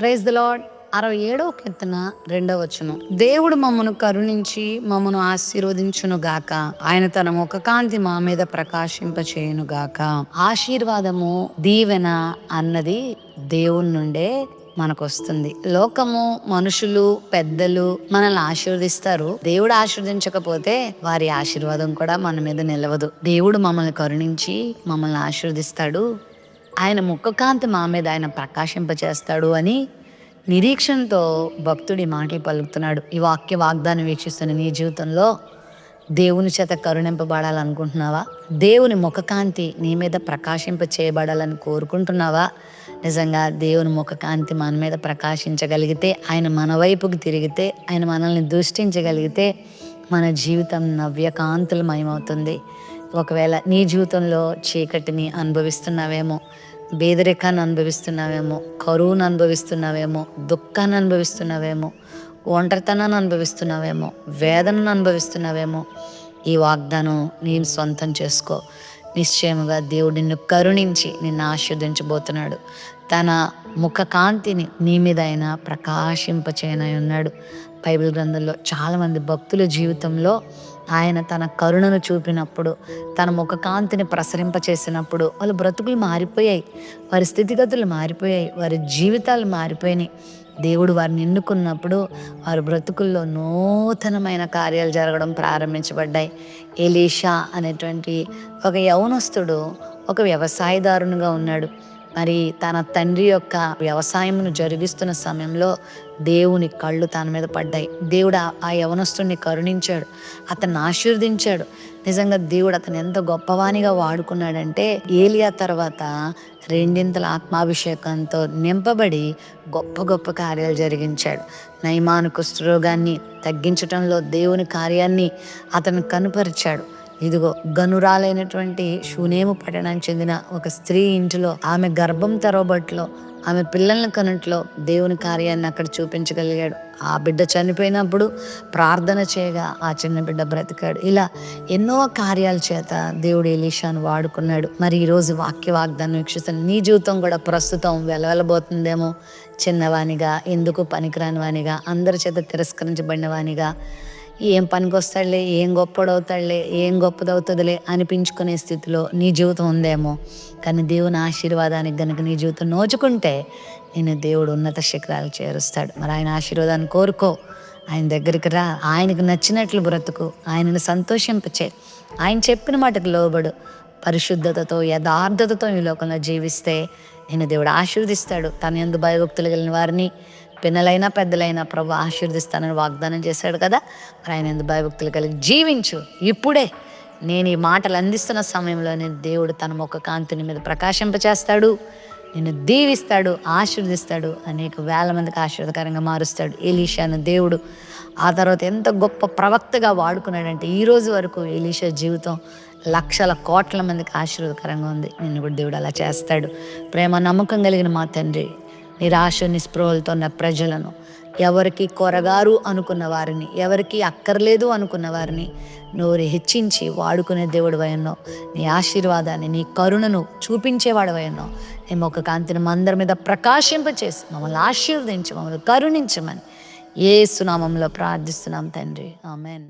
Praise the Lord. 67వ కీర్తన 2వ వచనం. దేవుడు మమ్మను కరుణించి మమ్మను ఆశీర్వదించును గాక. ఆయన తన ముఖ కాంతి మా మీద ప్రకాశింపచేయును గాక. ఆశీర్వాదము, దీవెన అన్నది దేవుని నుండే మనకొస్తుంది. లోకము, మనుషులు, పెద్దలు మనల్ని ఆశీర్వదిస్తారు. దేవుడు ఆశీర్వదించకపోతే వారి ఆశీర్వాదం కూడా మన మీద నిలవదు. దేవుడు మమ్మల్ని కరుణించి మమ్మల్ని ఆశీర్వదిస్తాడు. ఆయన ముఖకాంతి మా మీద ఆయన ప్రకాశింపచేస్తాడు అని నిరీక్షణతో భక్తుడి మాటలు పలుకుతున్నాడు. ఈ వాక్య వాగ్దానం వీక్షిస్తున్న నీ జీవితంలో దేవుని చేత కరుణింపబడాలనుకుంటున్నావా? దేవుని ముఖకాంతి నీ మీద ప్రకాశింప చేయబడాలని కోరుకుంటున్నావా? నిజంగా దేవుని ముఖకాంతి మన మీద ప్రకాశించగలిగితే, ఆయన మన వైపుకి తిరిగితే, ఆయన మనల్ని దృష్టించగలిగితే మన జీవితం నవ్యకాంతులమయమవుతుంది. ఒకవేళ నీ జీవితంలో చీకటిని అనుభవిస్తున్నావేమో, పేదరికాన్ని అనుభవిస్తున్నావేమో, కరువును అనుభవిస్తున్నావేమో, దుఃఖాన్ని అనుభవిస్తున్నావేమో, ఒంటరితనాన్ని అనుభవిస్తున్నావేమో, వేదనను అనుభవిస్తున్నావేమో, ఈ వాగ్దానం నేను సొంతం చేసుకో. నిశ్చయముగా దేవుడు నిన్ను కరుణించి నిన్ను ఆశీర్వదించబోతున్నాడు. తన ముఖ కాంతిని నీ మీద ఆయన ప్రకాశింపచేయనై ఉన్నాడు. బైబిల్ గ్రంథంలో చాలామంది భక్తుల జీవితంలో ఆయన తన కరుణను చూపినప్పుడు, తన ముఖ కాంతిని ప్రసరింపచేసినప్పుడు వాళ్ళ బ్రతుకులు మారిపోయాయి, వారి స్థితిగతులు మారిపోయాయి, వారి జీవితాలు మారిపోయినాయి. దేవుడు వారిని ఎన్నుకున్నప్పుడు వారి బ్రతుకుల్లో నూతనమైన కార్యాలు జరగడం ప్రారంభించబడ్డాయి. ఎలీషా అనేటువంటి ఒక యవనస్తుడు ఒక వ్యవసాయదారునిగా ఉన్నాడు. మరి తన తండ్రి యొక్క వ్యవసాయమును జరిగిస్తున్న సమయంలో దేవుని కళ్ళు తన మీద పడ్డాయి. దేవుడు ఆ యవనస్తుడిని కరుణించాడు, అతన్ని ఆశీర్వదించాడు. నిజంగా దేవుడు అతను ఎంత గొప్పవానిగా వాడుకున్నాడంటే, ఏలియా తర్వాత రెండింతల ఆత్మాభిషేకంతో నింపబడి గొప్ప గొప్ప కార్యాలు జరిగించాడు. నయమాను కుష్ఠరోగాన్ని తగ్గించటంలో దేవుని కార్యాన్ని అతను కనుపరిచాడు. ఇదిగో గనురాలైనటువంటి షూనేము పట్టణానికి చెందిన ఒక స్త్రీ ఇంటిలో ఆమె గర్భం తెరవబట్లో, ఆమె పిల్లల్ని కనుట్లో దేవుని కార్యాన్ని అక్కడ చూపించగలిగాడు. ఆ బిడ్డ చనిపోయినప్పుడు ప్రార్థన చేయగా ఆ చిన్న బిడ్డ బ్రతికాడు. ఇలా ఎన్నో కార్యాల చేత దేవుడు ఎలీషాను వాడుకున్నాడు. మరి ఈరోజు వాక్య వాగ్దానం వీక్షిస్తున్న నీ జీవితం కూడా ప్రస్తుతం వెలవెలబోతుందేమో. చిన్నవానిగా, ఎందుకు పనికిరాని వానిగా, అందరి చేత తిరస్కరించబడిన వానిగా, ఏం పనికొస్తాడులే, ఏం గొప్పడవుతాడులే, ఏం గొప్పదవుతుందిలే అనిపించుకునే స్థితిలో నీ జీవితం ఉందేమో. కానీ దేవుని ఆశీర్వాదానికి గనుక నీ జీవితం నోచుకుంటే నేను దేవుడు ఉన్నత శిఖరాలు చేరుస్తాడు. మరి ఆయన ఆశీర్వాదాన్ని కోరుకో, ఆయన దగ్గరికి రా, ఆయనకు నచ్చినట్లు బ్రతుకు, ఆయనను సంతోషింపచే, ఆయన చెప్పిన మాటకు లోబడు, పరిశుద్ధతతో యథార్థతతో ఈ లోకంలో జీవిస్తే నేను దేవుడు ఆశీర్వదిస్తాడు. తన యందు భయభక్తులు కలిగిన వారిని పిన్నలైనా పెద్దలైనా ప్రభు ఆశీర్వదిస్తానని వాగ్దానం చేశాడు కదా. మరి ఆయన యందు భయభక్తులు కలిగి జీవించు. ఇప్పుడే నేను ఈ మాటలు అందిస్తున్న సమయంలోనే దేవుడు తన ముఖ కాంతిని మీద ప్రకాశింపచేస్తాడు, నిన్ను దీవిస్తాడు, ఆశీర్వదిస్తాడు, అనేక వేల మందికి ఆశీర్వదకరంగా మారుస్తాడు. ఎలీషాను దేవుడు ఆ తర్వాత ఎంత గొప్ప ప్రవక్తగా వాడుకున్నాడంటే, ఈరోజు వరకు ఎలీషా జీవితం లక్షల కోట్ల మందికి ఆశీర్వదకరంగా ఉంది. నిన్ను కూడా దేవుడు అలా చేస్తాడు. ప్రేమ నమ్మకం కలిగిన మా తండ్రి, నిరాశ నిస్పృహలతో ఉన్న ప్రజలను, ఎవరికి కొరగారు అనుకున్న వారిని, ఎవరికి అక్కర్లేదు అనుకున్న వారిని నోరు హెచ్చించి వాడుకునే దేవుడు వయన్నో, నీ ఆశీర్వాదాన్ని, నీ కరుణను చూపించేవాడు వయన్నో, నీ ముఖ కాంతిని మందరి మీద ప్రకాశింపచేసి మమ్మల్ని ఆశీర్వదించి మమ్మల్ని కరుణించమని యేసు నామములో ప్రార్థిస్తున్నాం తండ్రి. ఆమేన్.